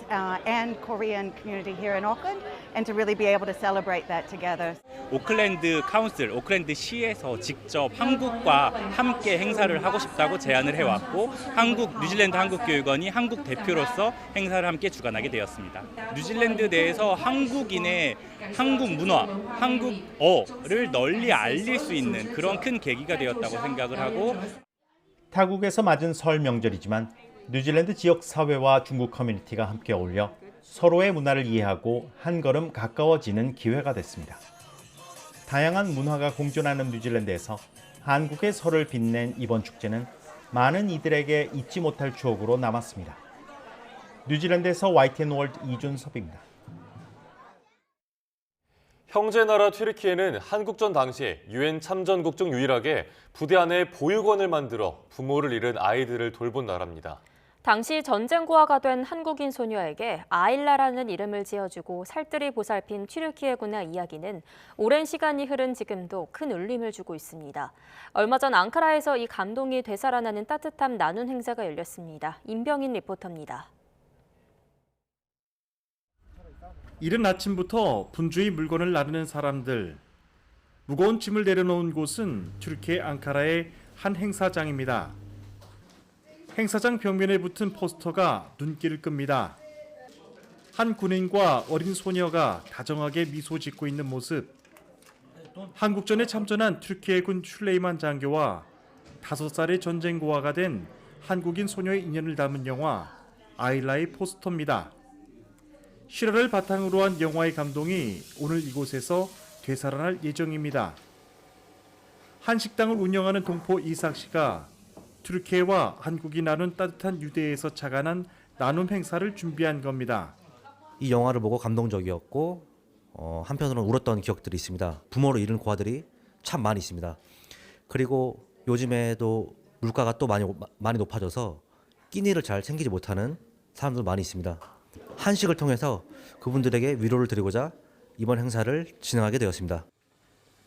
and Korean community here in Auckland and to really be able to celebrate that together. 오클랜드 카운슬, 오클랜드 시에서 직접 한국과 함께 행사를 하고 싶다고 제안을 해왔고 뉴질랜드 한국교육원이 한국 대표로서 행사를 함께 주관하게 되었습니다. 뉴질랜드 내에서 한국인의 한국 문화, 한국어를 널리 알릴 수 있는 그런 큰 계기가 되었다고 생각을 하고 타국에서 맞은 설 명절이지만 뉴질랜드 지역 사회와 중국 커뮤니티가 함께 어울려 서로의 문화를 이해하고 한 걸음 가까워지는 기회가 됐습니다. 다양한 문화가 공존하는 뉴질랜드에서 한국의 설을 빛낸 이번 축제는 많은 이들에게 잊지 못할 추억으로 남았습니다. 뉴질랜드에서 YTN월드 이준섭입니다. 형제 나라 튀르키예는 한국전 당시 유엔 참전국 중 유일하게 부대 안에 보육원을 만들어 부모를 잃은 아이들을 돌본 나라입니다. 당시 전쟁 고아가 된 한국인 소녀에게 아일라라는 이름을 지어주고 살뜰히 보살핀 튀르키예군의 이야기는 오랜 시간이 흐른 지금도 큰 울림을 주고 있습니다. 얼마 전 앙카라에서 이 감동이 되살아나는 따뜻함 나눈 행사가 열렸습니다. 임병인 리포터입니다. 이른 아침부터 분주히 물건을 나르는 사람들. 무거운 짐을 내려놓은 곳은 튀르키예 앙카라의 한 행사장입니다. 행사장 벽면에 붙은 포스터가 눈길을 끕니다. 한 군인과 어린 소녀가 다정하게 미소 짓고 있는 모습. 한국전에 참전한 튀르키예군 슐레이만 장교와 5살의 전쟁 고아가 된 한국인 소녀의 인연을 담은 영화 아일라의 포스터입니다. 실화를 바탕으로 한 영화의 감동이 오늘 이곳에서 되살아날 예정입니다. 한 식당을 운영하는 동포 이삭 씨가 튀르키예와 한국이 나눈 따뜻한 유대에서 착안한 나눔 행사를 준비한 겁니다. 이 영화를 보고 감동적이었고 한편으로는 울었던 기억들이 있습니다. 부모를 잃은 고아들이 참 많이 있습니다. 그리고 요즘에도 물가가 또 많이 높아져서 끼니를 잘 챙기지 못하는 사람들 많이 있습니다. 한식을 통해서 그분들에게 위로를 드리고자 이번 행사를 진행하게 되었습니다.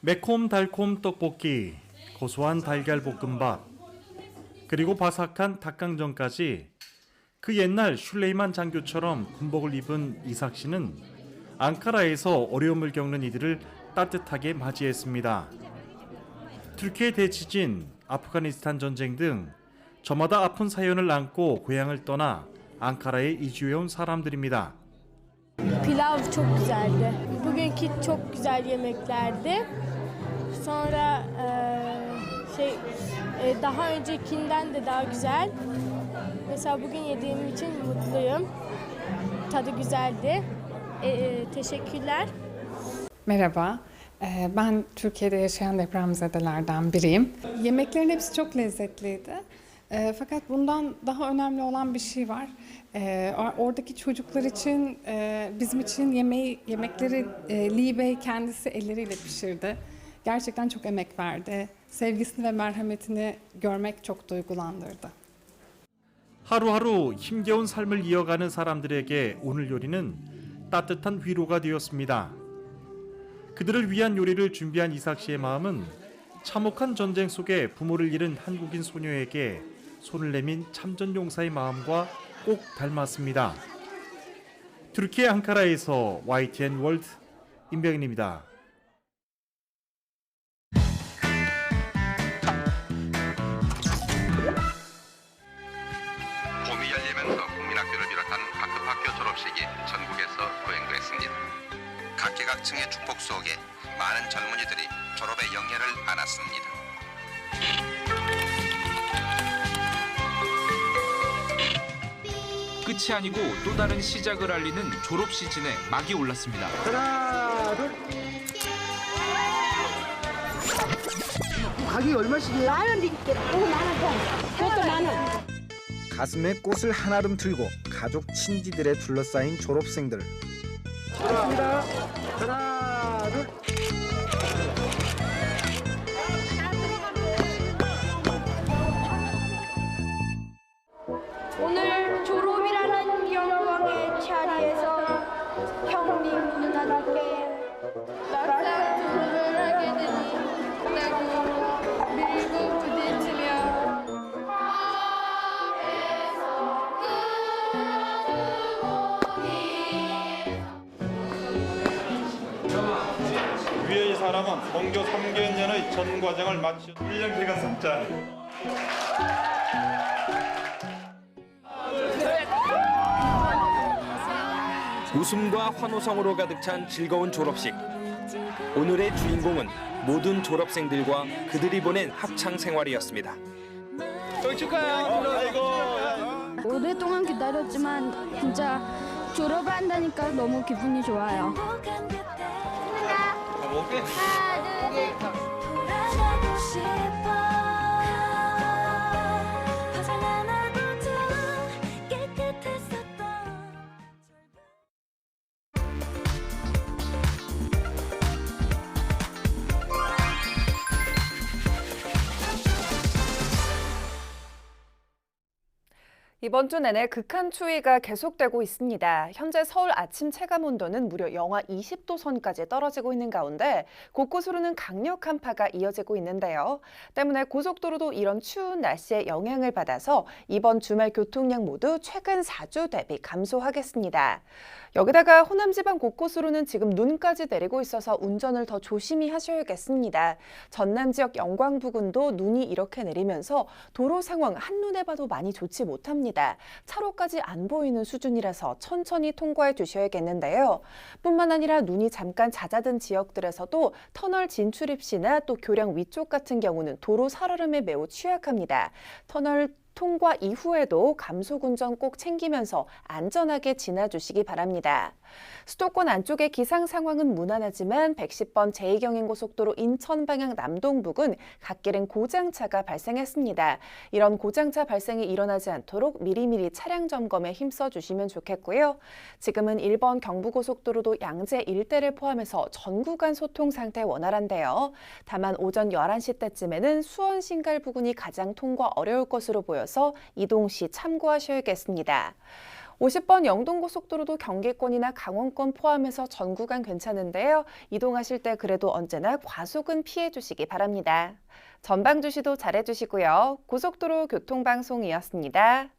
매콤 달콤 떡볶이, 고소한 달걀 볶음밥, 그리고 바삭한 닭강정까지 그 옛날 슐레이만 장교처럼 군복을 입은 이삭 씨는 앙카라에서 어려움을 겪는 이들을 따뜻하게 맞이했습니다. 튀르키예 대지진, 아프가니스탄 전쟁 등 저마다 아픈 사연을 안고 고향을 떠나 Ankara'ya ijiyon saram들입니다. Pilav çok güzeldi. Bugünkü çok güzel yemeklerdi. Sonra daha öncekinden de daha güzel. Mesela bugün yediğim için mutluyum. Tadı güzeldi. Teşekkürler. Merhaba. Ben Türkiye'de yaşayan depremzedelerden biriyim. Yemeklerin hepsi çok lezzetliydi. Fakat bundan daha önemli olan bir şey var. Oradaki çocuklar için, bizim için yemekleri Lee Bey kendisi elleriyle pişirdi. Gerçekten çok emek verdi. Sevgisini ve merhametini görmek çok duygulandırdı. 하루하루 힘겨운 삶을 이어가는 사람들에게 오늘 요리는 따뜻한 위로가 되었습니다. 그들을 위한 요리를 준비한 이삭 씨의 마음은 참혹한 전쟁 속에 부모를 잃은 한국인 소녀에게 손을 내민 참전 용사의 마음과 꼭 닮았습니다. 튀르키예 앙카라에서 YTN 월드 임병인입니다. 봄이 열리면서 국민학교를 비롯한 각급 학교 졸업식이 전국에서 거행됐습니다. 각계각층의 축복 속에 많은 젊은이들이 졸업의 영예를 안았습니다. 끝이 아니고 또 다른 시작을 알리는 졸업 시즌에 막이 올랐습니다. 하나, 둘. 가격이 얼마씩이에요? 10,000원 드릴게. 이거 10,000원. 그것도 10,000원. 가슴에 꽃을 한아름 들고 가족 친지들에 둘러싸인 졸업생들. 하나, 하나, 둘. 오늘 졸업이라는 영광의 자리에 사람은 공교 3개년의 전 과정을 마치 1년 기간 삭제. 웃음과 환호성으로 가득 찬 즐거운 졸업식. 오늘의 주인공은 모든 졸업생들과 그들이 보낸 학창 생활이었습니다. 축하해요. 오랫동안 기다렸지만 진짜 졸업을 한다니까 너무 기분이 좋아요. 이번 주 내내 극한 추위가 계속되고 있습니다. 현재 서울 아침 체감 온도는 무려 영하 20도 선까지 떨어지고 있는 가운데 곳곳으로는 강력 한파가 이어지고 있는데요. 때문에 고속도로도 이런 추운 날씨에 영향을 받아서 이번 주말 교통량 모두 최근 4주 대비 감소하겠습니다. 여기다가 호남 지방 곳곳으로는 지금 눈까지 내리고 있어서 운전을 더 조심히 하셔야겠습니다. 전남 지역 영광 부근도 눈이 이렇게 내리면서 도로 상황 한눈에 봐도 많이 좋지 못합니다. 차로까지 안 보이는 수준이라서 천천히 통과해 주셔야겠는데요. 뿐만 아니라 눈이 잠깐 잦아든 지역들에서도 터널 진출입 시나 또 교량 위쪽 같은 경우는 도로 살얼음에 매우 취약합니다. 터널 통과 이후에도 감속 운전 꼭 챙기면서 안전하게 지나주시기 바랍니다. 수도권 안쪽의 기상 상황은 무난하지만 110번 제2경인고속도로 인천 방향 남동 부근 갓길은 고장차가 발생했습니다. 이런 고장차 발생이 일어나지 않도록 미리미리 차량 점검에 힘써 주시면 좋겠고요. 지금은 1번 경부고속도로도 양재 일대를 포함해서 전 구간 소통 상태 원활한데요. 다만 오전 11시 때쯤에는 수원 신갈 부근이 가장 통과 어려울 것으로 보여서 이동 시 참고하셔야겠습니다. 50번 영동고속도로도 경기권이나 강원권 포함해서 전 구간 괜찮은데요. 이동하실 때 그래도 언제나 과속은 피해 주시기 바랍니다. 전방 주시도 잘해 주시고요. 고속도로 교통방송이었습니다.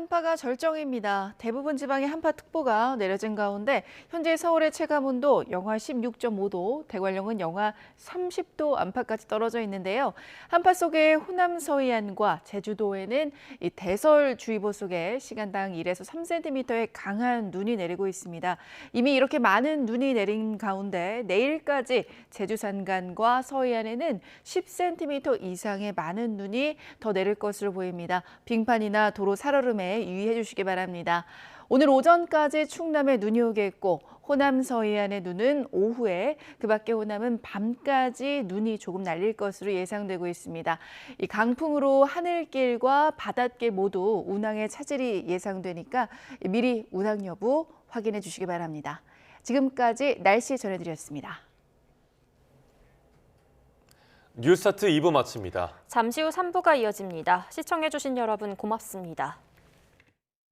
한파가 절정입니다. 대부분 지방에 한파특보가 내려진 가운데 현재 서울의 체감온도 영하 16.5도, 대관령은 영하 30도 안팎까지 떨어져 있는데요. 한파 속에 호남 서해안과 제주도에는 이 대설주의보 속에 시간당 1에서 3cm의 강한 눈이 내리고 있습니다. 이미 이렇게 많은 눈이 내린 가운데 내일까지 제주 산간과 서해안에는 10cm 이상의 많은 눈이 더 내릴 것으로 보입니다. 빙판이나 도로 살얼음에 유의해 주시기 바랍니다. 오늘 오전까지 충남에 눈이 오겠고 호남 서해안의 눈은 오후에 그밖에 호남은 밤까지 눈이 조금 날릴 것으로 예상되고 있습니다. 이 강풍으로 하늘길과 바닷길 모두 운항의 차질이 예상되니까 미리 운항 여부 확인해 주시기 바랍니다. 지금까지 날씨 전해드렸습니다. 뉴스타트 2부 마칩니다. 잠시 후 3부가 이어집니다. 시청해 주신 여러분 고맙습니다.